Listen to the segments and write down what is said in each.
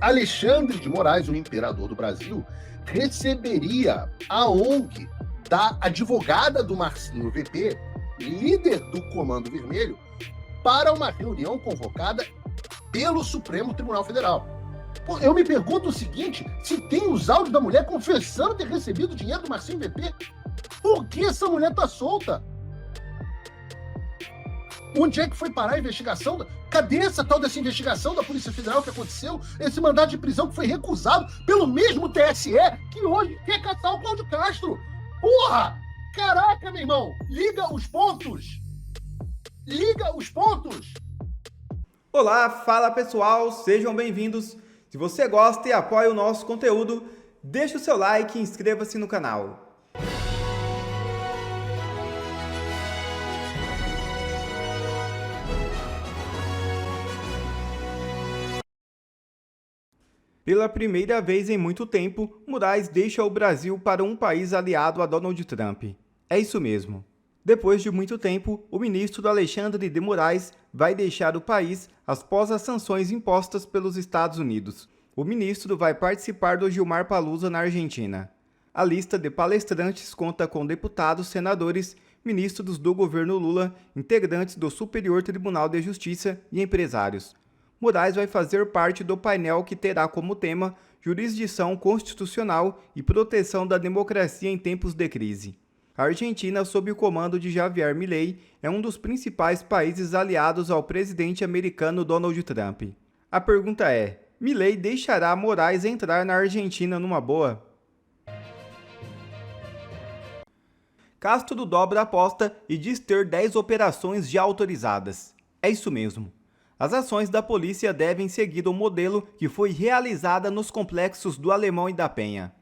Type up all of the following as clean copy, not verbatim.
Alexandre de Moraes, o imperador do Brasil, receberia a ONG da advogada do Marcinho VP, líder do Comando Vermelho, para uma reunião convocada pelo Supremo Tribunal Federal. Pô, eu me pergunto o seguinte: se tem os áudios da mulher confessando ter recebido dinheiro do Marcinho VP, por que essa mulher tá solta? Onde é que foi parar a investigação? Cadê essa tal dessa investigação da Polícia Federal que aconteceu? Esse mandado de prisão que foi recusado pelo mesmo TSE que hoje quer caçar o Cláudio Castro. Porra! Caraca, meu irmão! Liga os pontos! Liga os pontos! Olá, fala pessoal, sejam bem-vindos. Se você gosta e apoia o nosso conteúdo, deixa o seu like e inscreva-se no canal. Pela primeira vez em muito tempo, Moraes deixa o Brasil para um país aliado a Donald Trump. É isso mesmo. Depois de muito tempo, o ministro Alexandre de Moraes vai deixar o país após as sanções impostas pelos Estados Unidos. O ministro vai participar do Gilmar Palusa na Argentina. A lista de palestrantes conta com deputados, senadores, ministros do governo Lula, integrantes do Superior Tribunal de Justiça e empresários. Moraes vai fazer parte do painel que terá como tema Jurisdição Constitucional e Proteção da Democracia em Tempos de Crise. A Argentina, sob o comando de Javier Milei, é um dos principais países aliados ao presidente americano Donald Trump. A pergunta é: Milei deixará Moraes entrar na Argentina numa boa? Castro dobra a aposta e diz ter 10 operações já autorizadas. É isso mesmo. As ações da polícia devem seguir o modelo que foi realizada nos complexos do Alemão e da Penha.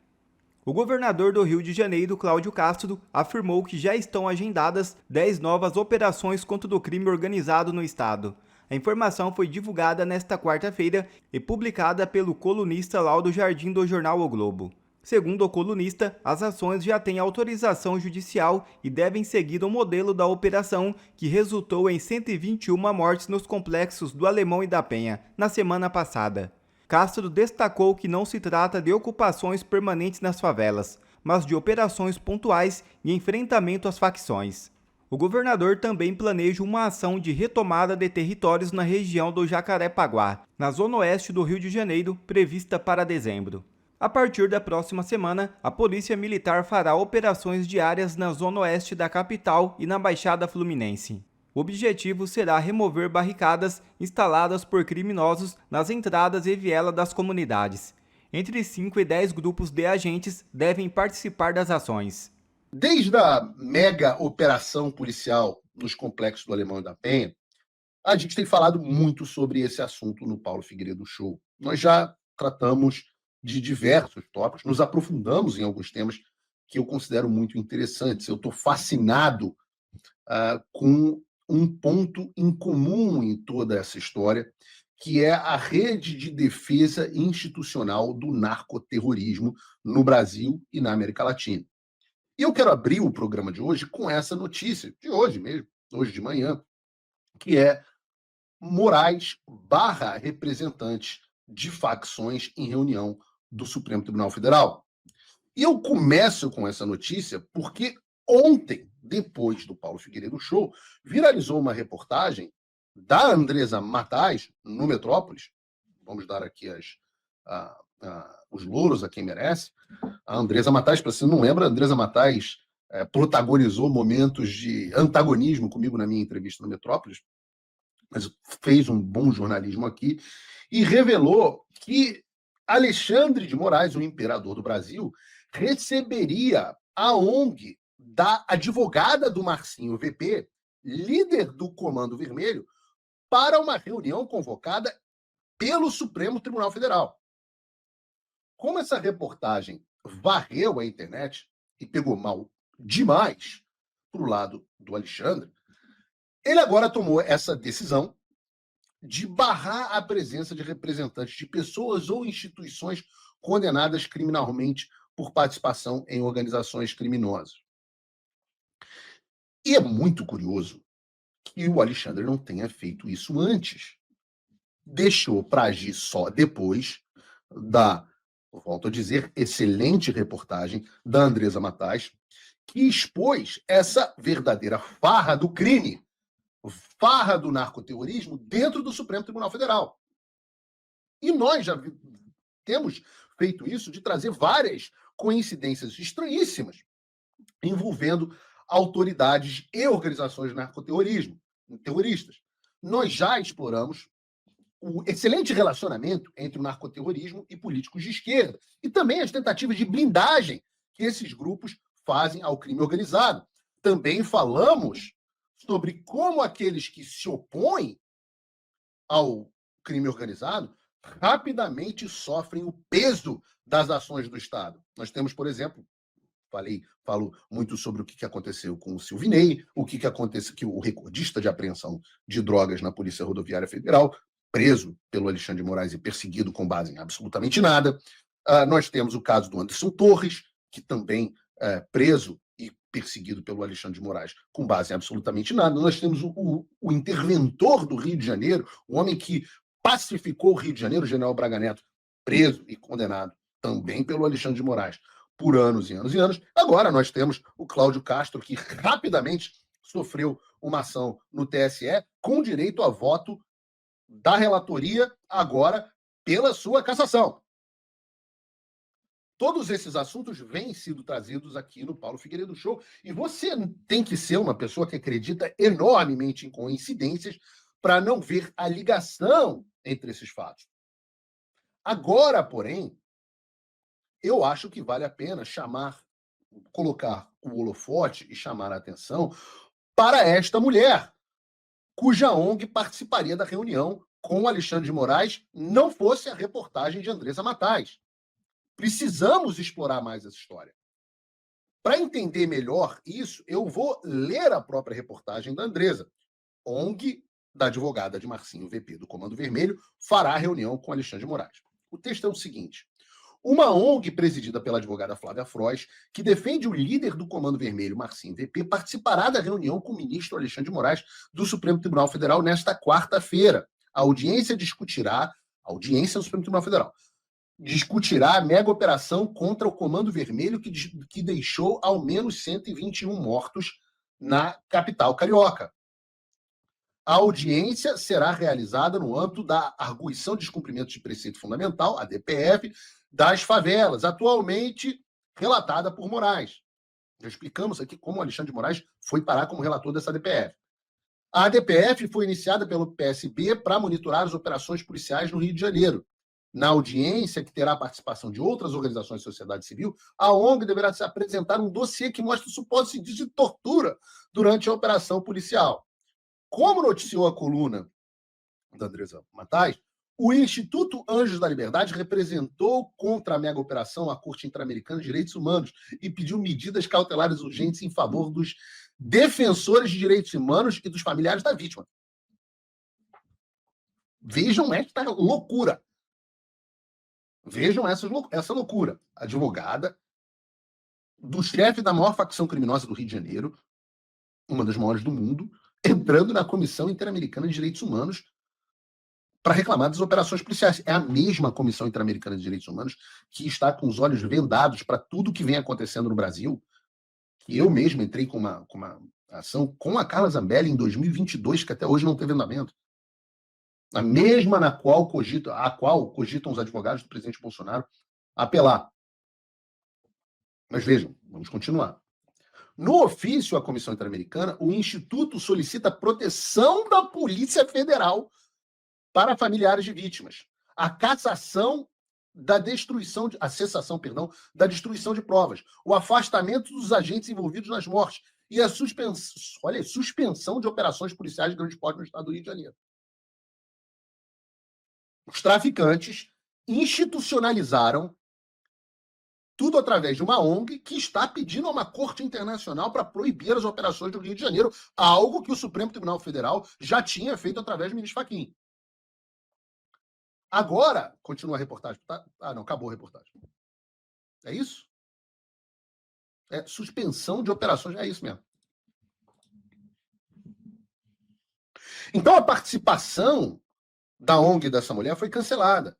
O governador do Rio de Janeiro, Cláudio Castro, afirmou que já estão agendadas 10 novas operações contra o crime organizado no estado. A informação foi divulgada nesta quarta-feira e publicada pelo colunista Laudo Jardim do jornal O Globo. Segundo o colunista, as ações já têm autorização judicial e devem seguir o modelo da operação que resultou em 121 mortes nos complexos do Alemão e da Penha, na semana passada. Castro destacou que não se trata de ocupações permanentes nas favelas, mas de operações pontuais e enfrentamento às facções. O governador também planeja uma ação de retomada de territórios na região do Jacarepaguá, na zona oeste do Rio de Janeiro, prevista para dezembro. A partir da próxima semana, a Polícia Militar fará operações diárias na zona oeste da capital e na Baixada Fluminense. O objetivo será remover barricadas instaladas por criminosos nas entradas e vielas das comunidades. Entre 5 e 10 grupos de agentes devem participar das ações. Desde a mega operação policial nos complexos do Alemão e da Penha, a gente tem falado muito sobre esse assunto no Paulo Figueiredo Show. Nós já tratamos de diversos tópicos, nos aprofundamos em alguns temas que eu considero muito interessantes. Eu estou fascinado com um ponto em comum em toda essa história, que é a rede de defesa institucional do narcoterrorismo no Brasil e na América Latina. E eu quero abrir o programa de hoje com essa notícia, de hoje mesmo, hoje de manhã, que é Moraes barra representantes de facções em reunião do Supremo Tribunal Federal. E eu começo com essa notícia porque ontem, depois do Paulo Figueiredo Show, viralizou uma reportagem da Andresa Matais, no Metrópolis. Vamos dar aqui os louros a quem merece. A Andresa Matais, para você não lembra, a Andresa Matais protagonizou momentos de antagonismo comigo na minha entrevista no Metrópolis, mas fez um bom jornalismo aqui e revelou que Alexandre de Moraes, o imperador do Brasil, receberia a ONG da advogada do Marcinho VP, líder do Comando Vermelho, para uma reunião convocada pelo Supremo Tribunal Federal. Como essa reportagem varreu a internet e pegou mal demais para o lado do Alexandre, ele agora tomou essa decisão de barrar a presença de representantes de pessoas ou instituições condenadas criminalmente por participação em organizações criminosas. E é muito curioso que o Alexandre não tenha feito isso antes. Deixou para agir só depois, da, volto a dizer, excelente reportagem da Andresa Matais, que expôs essa verdadeira farra do crime, farra do narcoterrorismo dentro do Supremo Tribunal Federal. E nós já temos feito isso de trazer várias coincidências estranhíssimas envolvendo autoridades e organizações de narcoterrorismo, terroristas. Nós já exploramos o excelente relacionamento entre o narcoterrorismo e políticos de esquerda, e também as tentativas de blindagem que esses grupos fazem ao crime organizado. Também falamos sobre como aqueles que se opõem ao crime organizado rapidamente sofrem o peso das ações do Estado. Nós temos, por exemplo, falo muito sobre o que aconteceu com o Silvinei, o que aconteceu, que o recordista de apreensão de drogas na Polícia Rodoviária Federal, preso pelo Alexandre de Moraes e perseguido com base em absolutamente nada. Nós temos o caso do Anderson Torres, que também preso e perseguido pelo Alexandre de Moraes com base em absolutamente nada. Nós temos o interventor do Rio de Janeiro, o homem que pacificou o Rio de Janeiro, o general Braga Neto, preso e condenado também pelo Alexandre de Moraes por anos e anos e anos. Agora nós temos o Cláudio Castro, que rapidamente sofreu uma ação no TSE com direito a voto da relatoria, agora pela sua cassação. Todos esses assuntos vêm sido trazidos aqui no Paulo Figueiredo Show. E você tem que ser uma pessoa que acredita enormemente em coincidências para não ver a ligação entre esses fatos. Agora, porém, eu acho que vale a pena colocar o holofote e chamar a atenção para esta mulher, cuja ONG participaria da reunião com o Alexandre de Moraes, não fosse a reportagem de Andresa Matais. Precisamos explorar mais essa história. Para entender melhor isso, eu vou ler a própria reportagem da Andresa. ONG da advogada de Marcinho VP do Comando Vermelho fará reunião com Alexandre de Moraes. O texto é o seguinte: uma ONG presidida pela advogada Flávia Frois, que defende o líder do Comando Vermelho, Marcinho VP, participará da reunião com o ministro Alexandre de Moraes do Supremo Tribunal Federal nesta quarta-feira. A audiência do Supremo Tribunal Federal discutirá a mega operação contra o Comando Vermelho que deixou ao menos 121 mortos na capital carioca. A audiência será realizada no âmbito da arguição de descumprimento de preceito fundamental, a DPF, das favelas, atualmente relatada por Moraes. Já explicamos aqui como o Alexandre de Moraes foi parar como relator dessa DPF. A DPF foi iniciada pelo PSB para monitorar as operações policiais no Rio de Janeiro. Na audiência, que terá a participação de outras organizações de sociedade civil, a ONG deverá se apresentar um dossiê que mostra supostos indícios de tortura durante a operação policial. Como noticiou a coluna da Andresa Matais, o Instituto Anjos da Liberdade representou contra a mega operação a Corte Interamericana de Direitos Humanos e pediu medidas cautelares urgentes em favor dos defensores de direitos humanos e dos familiares da vítima. Vejam esta loucura. Vejam essa loucura. Advogada do chefe da maior facção criminosa do Rio de Janeiro, uma das maiores do mundo, entrando na Comissão Interamericana de Direitos Humanos para reclamar das operações policiais. É a mesma Comissão Interamericana de Direitos Humanos que está com os olhos vendados para tudo que vem acontecendo no Brasil, que eu mesmo entrei com uma ação com a Carla Zambelli em 2022, que até hoje não teve andamento. A mesma a qual cogitam os advogados do presidente Bolsonaro apelar. Mas vejam, vamos continuar. No ofício à Comissão Interamericana, o Instituto solicita proteção da Polícia Federal para familiares de vítimas, a cessação da destruição de provas, o afastamento dos agentes envolvidos nas mortes e a suspensão de operações policiais de grande porte no estado do Rio de Janeiro. Os traficantes institucionalizaram tudo através de uma ONG que está pedindo a uma corte internacional para proibir as operações do Rio de Janeiro, algo que o Supremo Tribunal Federal já tinha feito através do ministro Fachin. Agora, continua a reportagem. Não, acabou a reportagem. É isso? É suspensão de operações, é isso mesmo. Então, a participação da ONG dessa mulher foi cancelada.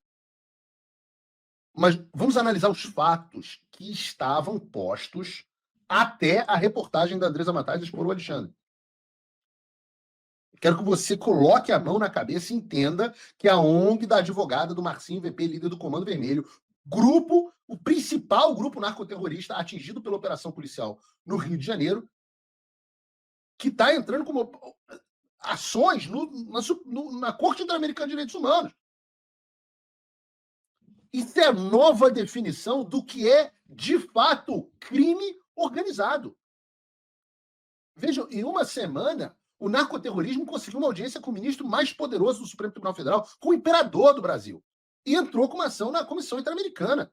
Mas vamos analisar os fatos que estavam postos até a reportagem da Andresa Matais expor o Alexandre. Quero que você coloque a mão na cabeça e entenda que a ONG da advogada do Marcinho VP, líder do Comando Vermelho, grupo, o principal grupo narcoterrorista atingido pela operação policial no Rio de Janeiro, que está entrando como ações na Corte Interamericana de Direitos Humanos. Isso é a nova definição do que é, de fato, crime organizado. Vejam, em uma semana, o narcoterrorismo conseguiu uma audiência com o ministro mais poderoso do Supremo Tribunal Federal, com o imperador do Brasil, e entrou com uma ação na Comissão Interamericana.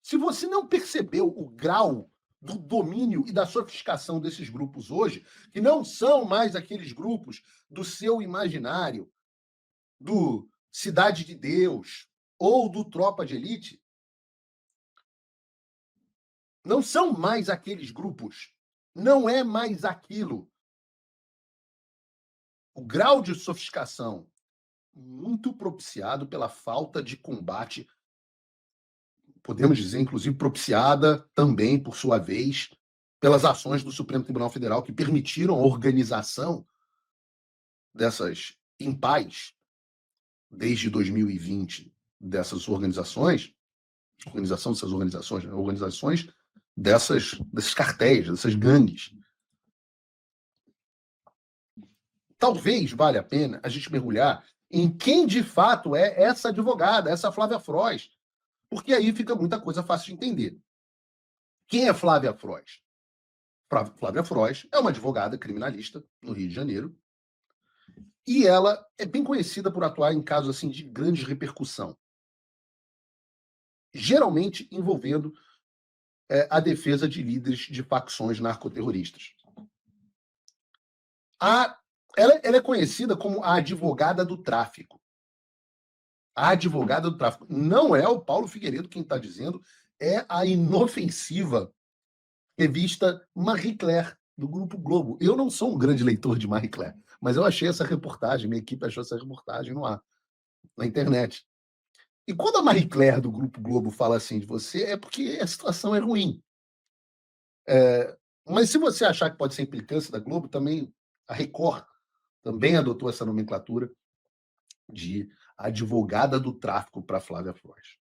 Se você não percebeu o grau do domínio e da sofisticação desses grupos hoje, que não são mais aqueles grupos do seu imaginário, do Cidade de Deus ou do Tropa de Elite, não são mais aqueles grupos. Não é mais aquilo. O grau de sofisticação muito propiciado pela falta de combate, podemos dizer, inclusive, propiciada também, por sua vez, pelas ações do Supremo Tribunal Federal que permitiram a organização dessas impais desde 2020 dessas organizações, organizações desses cartéis, dessas gangues. Talvez valha a pena a gente mergulhar em quem de fato é essa advogada, essa Flávia Frois, porque aí fica muita coisa fácil de entender. Quem é Flávia Frois? Flávia Frois é uma advogada criminalista no Rio de Janeiro e ela é bem conhecida por atuar em casos assim de grande repercussão, geralmente envolvendo a defesa de líderes de facções narcoterroristas. Ela é conhecida como a advogada do tráfico. A advogada do tráfico. Não é o Paulo Figueiredo quem está dizendo, é a inofensiva revista Marie Claire, do Grupo Globo. Eu não sou um grande leitor de Marie Claire, mas eu achei essa reportagem, minha equipe achou essa reportagem no ar, na internet. E quando a Marie Claire do Grupo Globo fala assim de você, é porque a situação é ruim. Mas se você achar que pode ser implicância da Globo, também a Record também adotou essa nomenclatura de advogada do tráfico para Flávia Frois.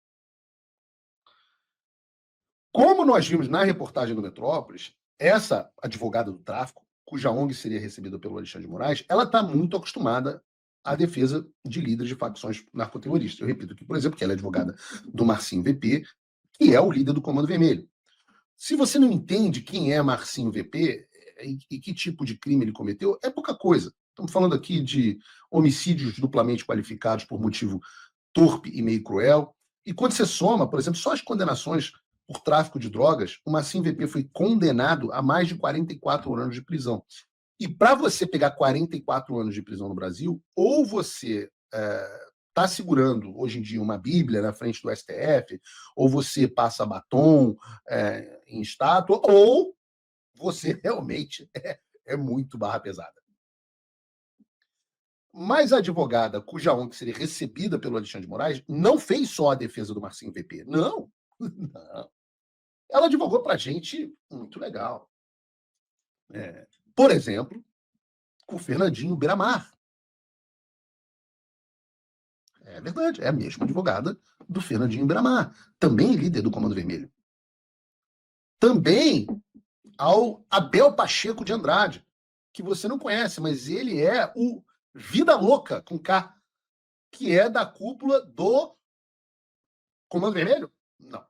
Como nós vimos na reportagem do Metrópolis, essa advogada do tráfico, cuja ONG seria recebida pelo Alexandre de Moraes, ela está muito acostumada à defesa de líderes de facções narcoterroristas. Eu repito aqui, por exemplo, que ela é advogada do Marcinho VP, que é o líder do Comando Vermelho. Se você não entende quem é Marcinho VP e que tipo de crime ele cometeu, é pouca coisa. Estamos falando aqui de homicídios duplamente qualificados por motivo torpe e meio cruel. E quando você soma, por exemplo, só as condenações por tráfico de drogas, o Marcinho VP foi condenado a mais de 44 anos de prisão. E para você pegar 44 anos de prisão no Brasil, ou você está segurando, hoje em dia, uma Bíblia na frente do STF, ou você passa batom em estátua, ou você realmente é muito barra pesada. Mas a advogada, cuja ONG seria recebida pelo Alexandre de Moraes, não fez só a defesa do Marcinho VP. Não. Não. Ela advogou para gente muito legal. Por exemplo, com o Fernandinho Beiramar. É verdade, é a mesma advogada do Fernandinho Beiramar, também líder do Comando Vermelho. Também ao Abel Pacheco de Andrade, que você não conhece, mas ele é o Vida Louca, com K, que é da cúpula do Comando Vermelho? Não,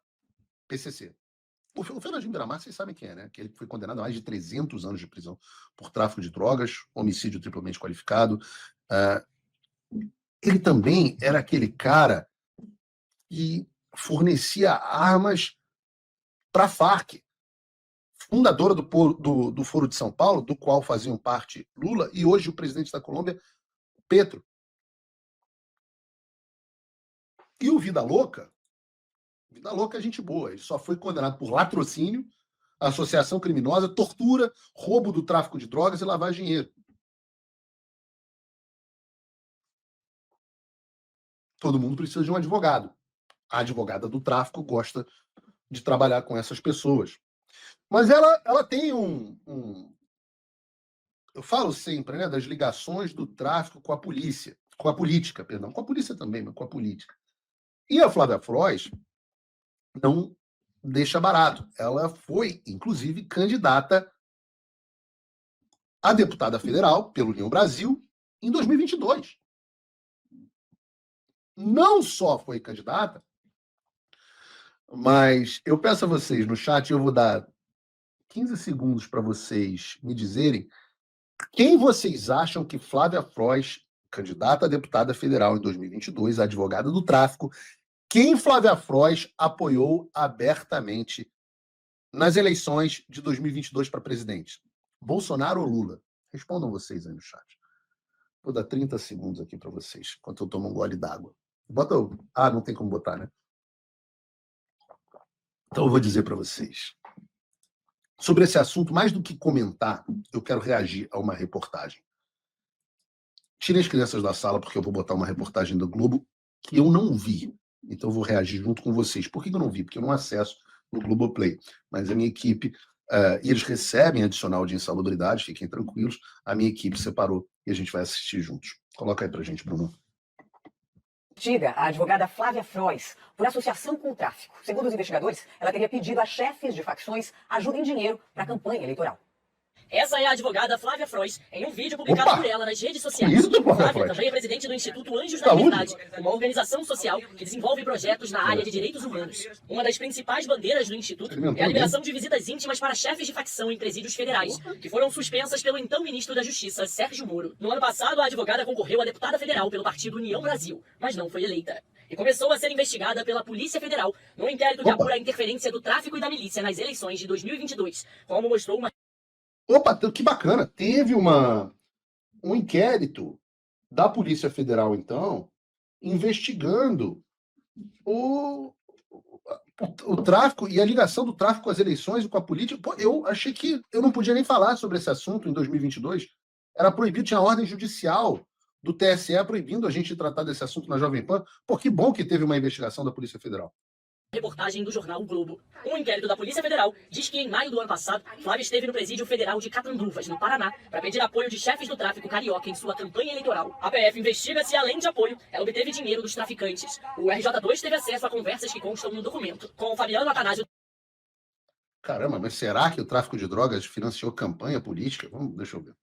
PCC. O Fernandinho Beiramar, vocês sabem quem é, né? Que ele foi condenado a mais de 300 anos de prisão por tráfico de drogas, homicídio triplamente qualificado. Ele também era aquele cara que fornecia armas para a Farc, fundadora do Foro de São Paulo, do qual faziam parte Lula, e hoje o presidente da Colômbia, Petro. E o Vida Louca é gente boa. Ele só foi condenado por latrocínio, associação criminosa, tortura, roubo do tráfico de drogas e lavagem de dinheiro. todo mundo precisa de um advogado. A advogada do tráfico gosta de trabalhar com essas pessoas. Mas ela tem eu falo sempre, né, das ligações do tráfico com a polícia, com a política, perdão, com a polícia também, mas com a política. E a Flávia Frois não deixa barato. Ela foi, inclusive, candidata a deputada federal pelo União Brasil em 2022. Não só foi candidata, mas eu peço a vocês no chat, eu vou dar 15 segundos para vocês me dizerem quem vocês acham que Flávia Frois, candidata a deputada federal em 2022, advogada do tráfico, quem Flávia Frois apoiou abertamente nas eleições de 2022 para presidente? Bolsonaro ou Lula? Respondam vocês aí no chat. Vou dar 30 segundos aqui para vocês, enquanto eu tomo um gole d'água. Bota o... Ah, não tem como botar, né? Então eu vou dizer para vocês. Sobre esse assunto, mais do que comentar, eu quero reagir a uma reportagem. Tirem as crianças da sala, porque eu vou botar uma reportagem do Globo que eu não vi. Então eu vou reagir junto com vocês. Por que eu não vi? Porque eu não acesso no Globoplay. Mas a minha equipe, e eles recebem adicional de insalubridade, fiquem tranquilos, a minha equipe separou e a gente vai assistir juntos. Coloca aí pra gente, Bruno. A advogada Flávia Frois, por associação com o tráfico. Segundo os investigadores, ela teria pedido a chefes de facções ajuda em dinheiro para a campanha eleitoral. Essa é a advogada Flávia Frois, em um vídeo publicado por ela nas redes sociais. Flávia também é presidente do Instituto Anjos da Liberdade, uma organização social que desenvolve projetos na área de direitos humanos. Uma das principais bandeiras do Instituto é a liberação de visitas íntimas para chefes de facção em presídios federais, que foram suspensas pelo então ministro da Justiça, Sérgio Moro. No ano passado, a advogada concorreu a deputada federal pelo partido União Brasil, mas não foi eleita. E começou a ser investigada pela Polícia Federal no inquérito que apura a interferência do tráfico e da milícia nas eleições de 2022, como mostrou uma... Opa, que bacana. Teve um inquérito da Polícia Federal, então, investigando o tráfico e a ligação do tráfico com as eleições e com a política. Pô, eu achei que eu não podia nem falar sobre esse assunto em 2022. Era proibido, tinha ordem judicial do TSE proibindo a gente de tratar desse assunto na Jovem Pan. Pô, que bom que teve uma investigação da Polícia Federal. Reportagem do jornal O Globo. Um inquérito da Polícia Federal diz que em maio do ano passado, Flávia esteve no presídio federal de Catanduvas, no Paraná, para pedir apoio de chefes do tráfico carioca em sua campanha eleitoral. A PF investiga se, além de apoio, ela obteve dinheiro dos traficantes. O RJ2 teve acesso a conversas que constam no documento. Com o Fabiano Atanásio... Caramba, mas será que o tráfico de drogas financiou campanha política? Deixa eu ver.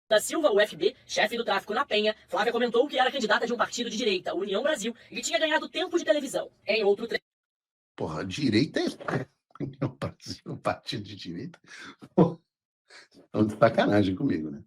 Da Silva, UFB, chefe do tráfico na Penha, Flávia comentou que era candidata de um partido de direita, União Brasil, e que tinha ganhado tempo de televisão. Em outro trecho... Porra, direita é... União Brasil, um partido de direita? Pô, estão de sacanagem comigo, né?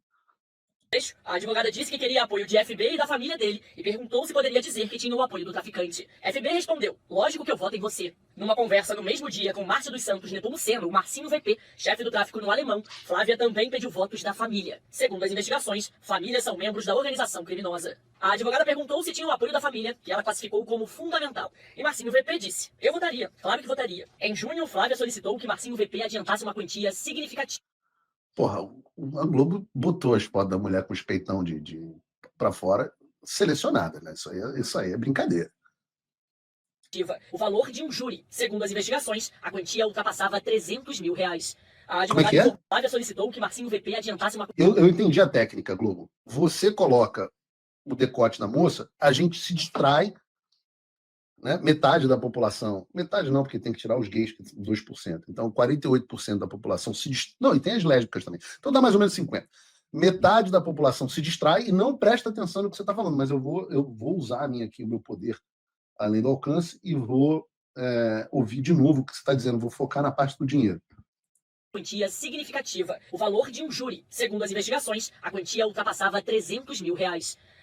A advogada disse que queria apoio de FB e da família dele e perguntou se poderia dizer que tinha o apoio do traficante. FB respondeu, lógico que eu voto em você. Numa conversa no mesmo dia com Márcio dos Santos Nepomuceno, o Marcinho VP, chefe do tráfico no Alemão, Flávia também pediu votos da família. Segundo as investigações, famílias são membros da organização criminosa. A advogada perguntou se tinha o apoio da família, que ela classificou como fundamental. E Marcinho VP disse, eu votaria, claro que votaria. Em junho, Flávia solicitou que Marcinho VP adiantasse uma quantia significativa. Porra, a Globo botou as fotos da mulher com os peitão pra fora, selecionada, né? Isso aí é brincadeira. O valor de um júri. Segundo as investigações, a quantia ultrapassava R$300 mil. A advogada Flávia solicitou que Marcinho VP adiantasse uma... Eu entendi a técnica, Globo. Você coloca o decote na moça, a gente se distrai, né? Metade da população, metade não, porque tem que tirar os gays, que 2%. Então, 48% da população se distrai. Não, e tem as lésbicas também. Então, dá mais ou menos 50%. Metade da população se distrai e não presta atenção no que você está falando. Mas eu vou usar o meu poder além do alcance e vou ouvir de novo o que você está dizendo. Vou focar na parte do dinheiro. Quantia significativa. O valor de um júri. Segundo as investigações, a quantia ultrapassava R$300 mil.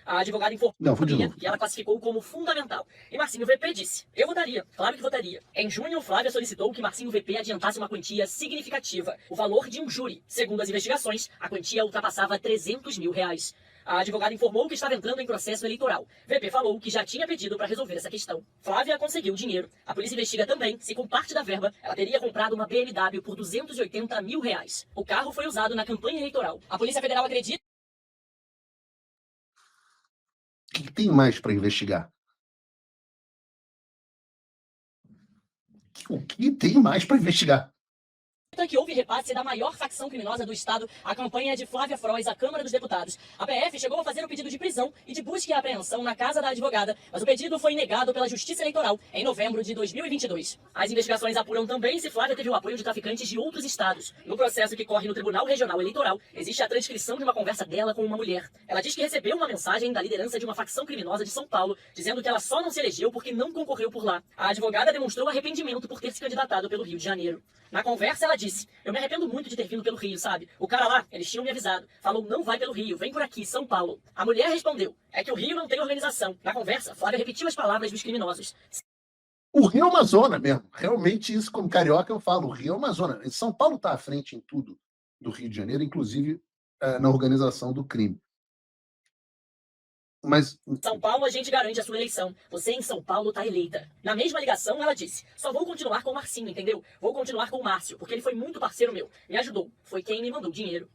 A advogada informou que ela classificou como fundamental. E Marcinho VP disse, eu votaria, claro que votaria. Em junho, Flávia solicitou que Marcinho VP adiantasse uma quantia significativa. O valor de um júri. Segundo as investigações, a quantia ultrapassava R$300 mil. A advogada informou que estava entrando em processo eleitoral. VP falou que já tinha pedido para resolver essa questão. Flávia conseguiu dinheiro. A polícia investiga também se, com parte da verba, ela teria comprado uma BMW por R$280 mil. O carro foi usado na campanha eleitoral. A Polícia Federal acredita... que tem mais para investigar? O que tem mais para investigar? Que houve repasse da maior facção criminosa do Estado, a campanha de Flávia Frois à Câmara dos Deputados. A PF chegou a fazer o pedido de prisão e de busca e apreensão na casa da advogada, mas o pedido foi negado pela Justiça Eleitoral em novembro de 2022. As investigações apuram também se Flávia teve o apoio de traficantes de outros estados. No processo que corre no Tribunal Regional Eleitoral, existe a transcrição de uma conversa dela com uma mulher. Ela diz que recebeu uma mensagem da liderança de uma facção criminosa de São Paulo, dizendo que ela só não se elegeu porque não concorreu por lá. A advogada demonstrou arrependimento por ter se candidatado pelo Rio de Janeiro. Na conversa, ela disse: eu me arrependo muito de ter vindo pelo Rio, sabe? O cara lá, eles tinham me avisado. Falou, não vai pelo Rio, vem por aqui, São Paulo. A mulher respondeu, é que o Rio não tem organização. Na conversa, Flávia repetiu as palavras dos criminosos. O Rio é uma zona mesmo. Realmente isso, como carioca, eu falo. O Rio é uma zona. São Paulo está à frente em tudo do Rio de Janeiro, inclusive na organização do crime. Mas São Paulo, a gente garante a sua eleição. Você em São Paulo tá eleita. Na mesma ligação, ela disse, só vou continuar com o Marcinho, entendeu? Vou continuar com o Márcio, porque ele foi muito parceiro meu. Me ajudou. Foi quem me mandou dinheiro.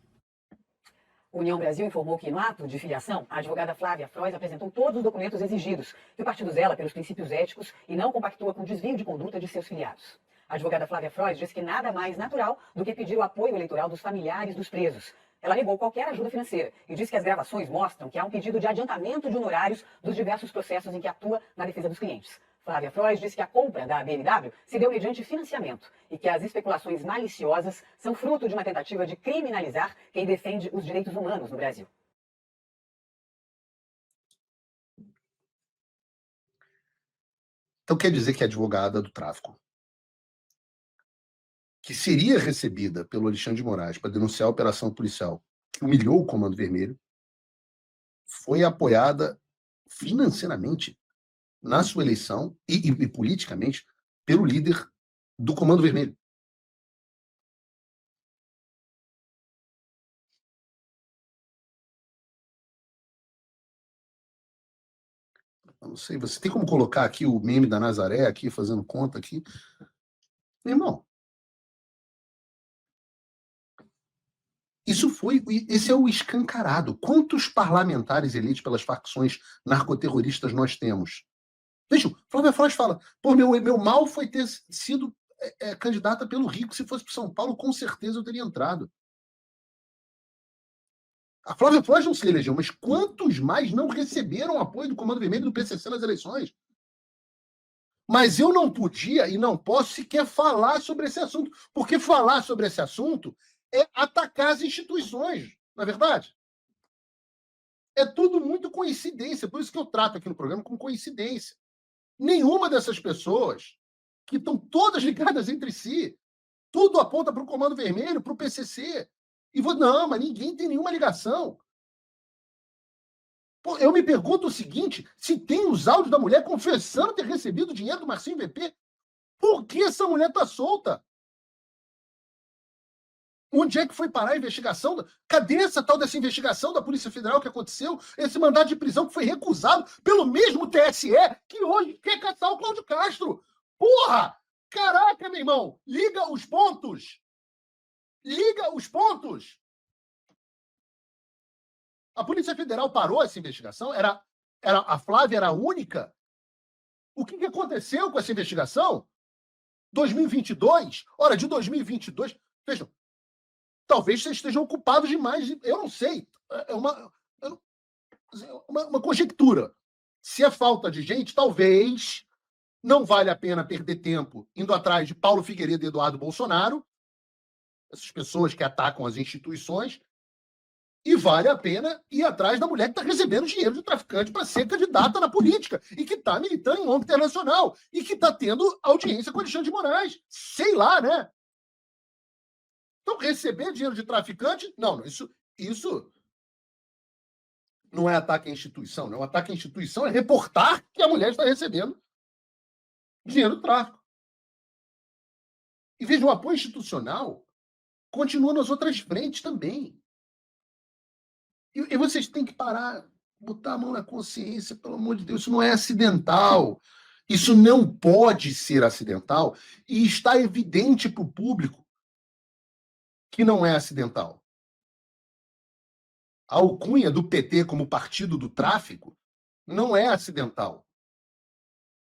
União Brasil informou que, no ato de filiação, a advogada Flávia Frois apresentou todos os documentos exigidos, que o partido zela pelos princípios éticos e não compactua com o desvio de conduta de seus filiados. A advogada Flávia Frois disse que nada mais natural do que pedir o apoio eleitoral dos familiares dos presos. Ela negou qualquer ajuda financeira e disse que as gravações mostram que há um pedido de adiantamento de honorários dos diversos processos em que atua na defesa dos clientes. Flávia Frois disse que a compra da BMW se deu mediante financiamento e que as especulações maliciosas são fruto de uma tentativa de criminalizar quem defende os direitos humanos no Brasil. Então quer dizer que a advogada do tráfico, que seria recebida pelo Alexandre de Moraes para denunciar a operação policial que humilhou o Comando Vermelho, foi apoiada financeiramente na sua eleição e politicamente pelo líder do Comando Vermelho. Eu não sei, você tem como colocar aqui o meme da Nazaré aqui, fazendo conta aqui? Meu irmão, esse é o escancarado. Quantos parlamentares eleitos pelas facções narcoterroristas nós temos? Veja, Flávia Frois fala, pô, meu mal foi ter sido candidata pelo Rio, se fosse para São Paulo, com certeza eu teria entrado. A Flávia Frois não se elegeu, mas quantos mais não receberam apoio do Comando Vermelho e do PCC nas eleições? Mas eu não podia e não posso sequer falar sobre esse assunto, porque falar sobre esse assunto é atacar as instituições, não é verdade? É tudo muito coincidência, por isso que eu trato aqui no programa como coincidência. Nenhuma dessas pessoas, que estão todas ligadas entre si, tudo aponta para o Comando Vermelho, para o PCC. Não, mas ninguém tem nenhuma ligação. Pô, eu me pergunto o seguinte, se tem os áudios da mulher confessando ter recebido dinheiro do Marcinho VP, por que essa mulher está solta? Onde é que foi parar a investigação? Cadê essa tal dessa investigação da Polícia Federal que aconteceu? Esse mandado de prisão que foi recusado pelo mesmo TSE que hoje quer caçar o Cláudio Castro. Porra! Caraca, meu irmão! Liga os pontos! Liga os pontos! A Polícia Federal parou essa investigação? A Flávia era a única? O que aconteceu com essa investigação? 2022? Ora, de 2022... Vejam, talvez vocês estejam ocupados demais. Eu não sei. É uma conjectura. Se é falta de gente, talvez não vale a pena perder tempo indo atrás de Paulo Figueiredo e Eduardo Bolsonaro, essas pessoas que atacam as instituições, e vale a pena ir atrás da mulher que está recebendo dinheiro de traficante para ser candidata na política e que está militando em ONG internacional e que está tendo audiência com Alexandre de Moraes. Sei lá, né? Então, receber dinheiro de traficante, não, isso não é ataque à instituição, não. O ataque à instituição é reportar que a mulher está recebendo dinheiro do tráfico. E veja, o apoio institucional continua nas outras frentes também. E vocês têm que parar, botar a mão na consciência, pelo amor de Deus, isso não é acidental. Isso não pode ser acidental e está evidente para o público que não é acidental. A alcunha do PT como partido do tráfico Não é acidental.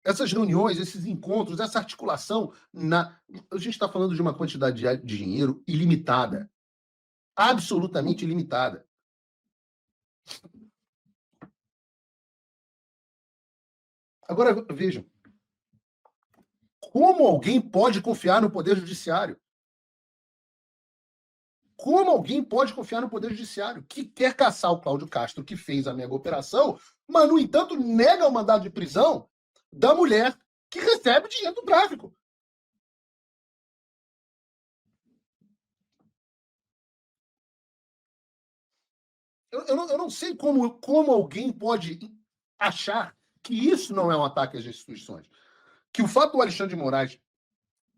Essas reuniões, esses encontros, essa articulação, a gente está falando de uma quantidade de dinheiro ilimitada. Absolutamente ilimitada. Agora, vejam. Como alguém pode confiar no Poder Judiciário? Como alguém pode confiar no Poder Judiciário que quer caçar o Cláudio Castro, que fez a mega operação, mas, no entanto, nega o mandado de prisão da mulher que recebe dinheiro do tráfico? Eu não sei como alguém pode achar que isso não é um ataque às instituições. Que o fato do Alexandre de Moraes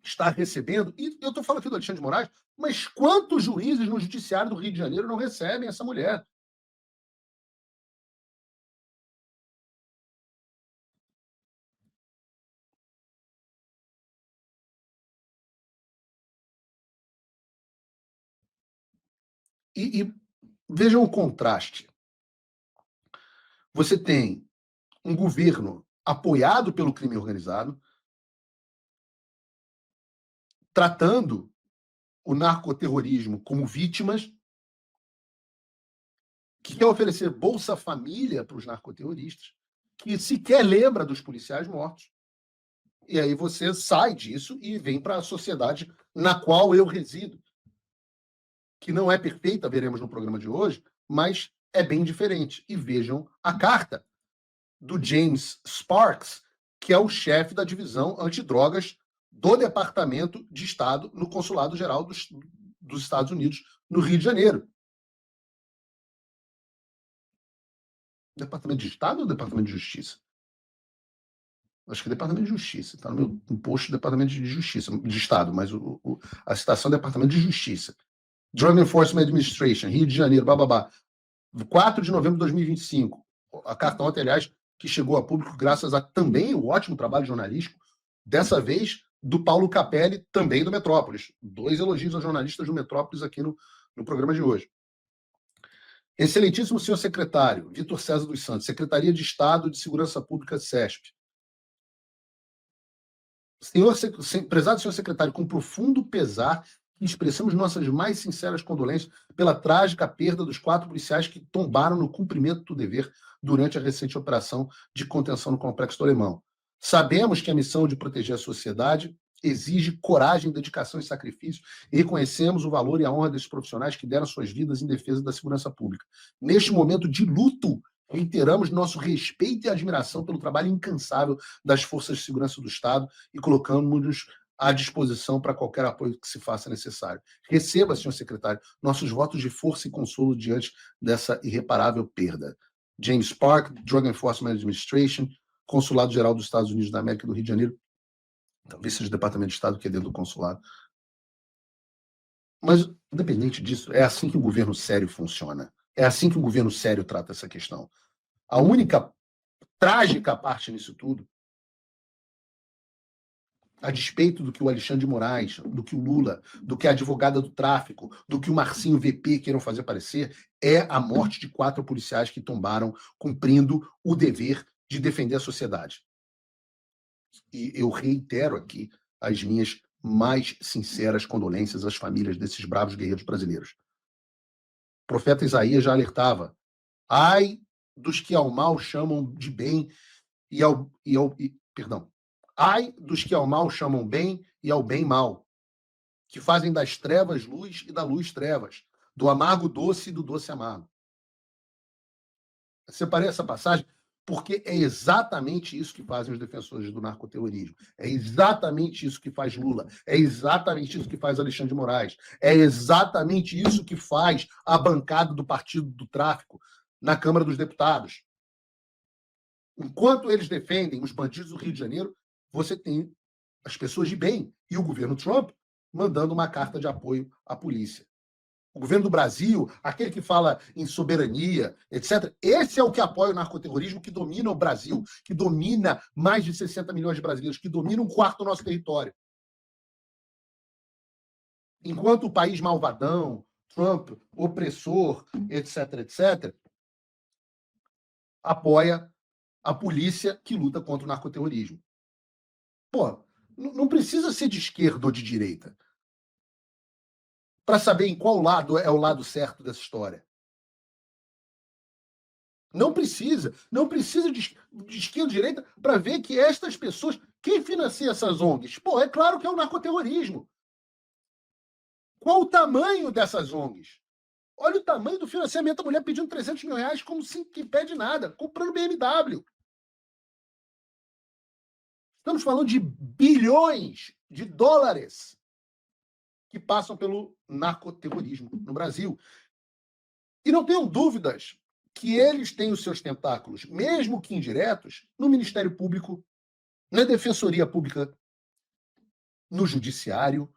estar recebendo, e eu estou falando aqui do Alexandre de Moraes, mas quantos juízes no Judiciário do Rio de Janeiro não recebem essa mulher? E vejam o contraste. Você tem um governo apoiado pelo crime organizado, tratando o narcoterrorismo como vítimas, que quer oferecer Bolsa Família para os narcoterroristas, que sequer lembra dos policiais mortos. E aí você sai disso e vem para a sociedade na qual eu resido, que não é perfeita, veremos no programa de hoje, mas é bem diferente. E vejam a carta do James Sparks, que é o chefe da divisão antidrogas do Departamento de Estado no Consulado Geral dos Estados Unidos, no Rio de Janeiro. Departamento de Estado ou Departamento de Justiça? Acho que é Departamento de Justiça. Está no meu posto Departamento de Justiça, de Estado, mas a citação é Departamento de Justiça. Drug Enforcement Administration, Rio de Janeiro, bababá. 4 de novembro de 2025. A carta ontem, aliás, que chegou a público graças a também o ótimo trabalho jornalístico, dessa vez do Paulo Capelli, também do Metrópolis. 2 elogios aos jornalistas do Metrópolis aqui no programa de hoje. Excelentíssimo senhor secretário, Vitor César dos Santos, Secretaria de Estado de Segurança Pública, CESP. Prezado senhor secretário, com profundo pesar, expressamos nossas mais sinceras condolências pela trágica perda dos 4 policiais que tombaram no cumprimento do dever durante a recente operação de contenção no Complexo do Alemão. Sabemos que a missão de proteger a sociedade exige coragem, dedicação e sacrifício, e reconhecemos o valor e a honra desses profissionais que deram suas vidas em defesa da segurança pública. Neste momento de luto, reiteramos nosso respeito e admiração pelo trabalho incansável das forças de segurança do Estado e colocamos-nos à disposição para qualquer apoio que se faça necessário. Receba, senhor secretário, nossos votos de força e consolo diante dessa irreparável perda. James Park, Drug Enforcement Administration, Consulado Geral dos Estados Unidos da América do Rio de Janeiro, talvez seja o Departamento de Estado que é dentro do consulado. Mas, independente disso, é assim que o governo sério funciona. É assim que o governo sério trata essa questão. A única trágica parte nisso tudo, a despeito do que o Alexandre de Moraes, do que o Lula, do que a advogada do tráfico, do que o Marcinho VP queiram fazer parecer, é a morte de 4 policiais que tombaram cumprindo o dever de defender a sociedade. E eu reitero aqui as minhas mais sinceras condolências às famílias desses bravos guerreiros brasileiros. O profeta Isaías já alertava: ai dos que ao mal chamam de bem perdão. Ai dos que ao mal chamam bem e ao bem mal, que fazem das trevas luz e da luz trevas, do amargo doce e do doce amargo. Eu separei essa passagem porque é exatamente isso que fazem os defensores do narcoterrorismo. É exatamente isso que faz Lula. É exatamente isso que faz Alexandre de Moraes. É exatamente isso que faz a bancada do Partido do Tráfico na Câmara dos Deputados. Enquanto eles defendem os bandidos do Rio de Janeiro, você tem as pessoas de bem e o governo Trump mandando uma carta de apoio à polícia. O governo do Brasil, aquele que fala em soberania, etc. Esse é o que apoia o narcoterrorismo, que domina o Brasil, que domina mais de 60 milhões de brasileiros, que domina 1/4 do nosso território. Enquanto o país malvadão, Trump, opressor, etc., apoia a polícia que luta contra o narcoterrorismo. Pô, não precisa ser de esquerda ou de direita para saber em qual lado é o lado certo dessa história. Não precisa de esquerda ou direita para ver que estas pessoas, quem financia essas ONGs? Pô, é claro que é o narcoterrorismo. Qual o tamanho dessas ONGs? Olha o tamanho do financiamento, a mulher pedindo 300 mil reais como se que pede nada, comprando BMW. Estamos falando de bilhões de dólares que passam pelo narcoterrorismo no Brasil. E não tenham dúvidas que eles têm os seus tentáculos, mesmo que indiretos, no Ministério Público, na Defensoria Pública, no Judiciário.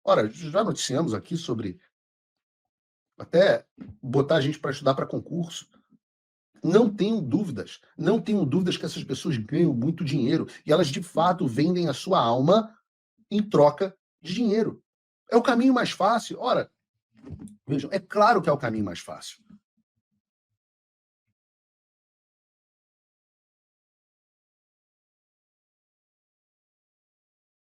Ora, já noticiamos aqui sobre até botar a gente para estudar para concurso. Não tenho dúvidas que essas pessoas ganham muito dinheiro e elas, de fato, vendem a sua alma em troca de dinheiro. É o caminho mais fácil. Ora, vejam, é claro que é o caminho mais fácil.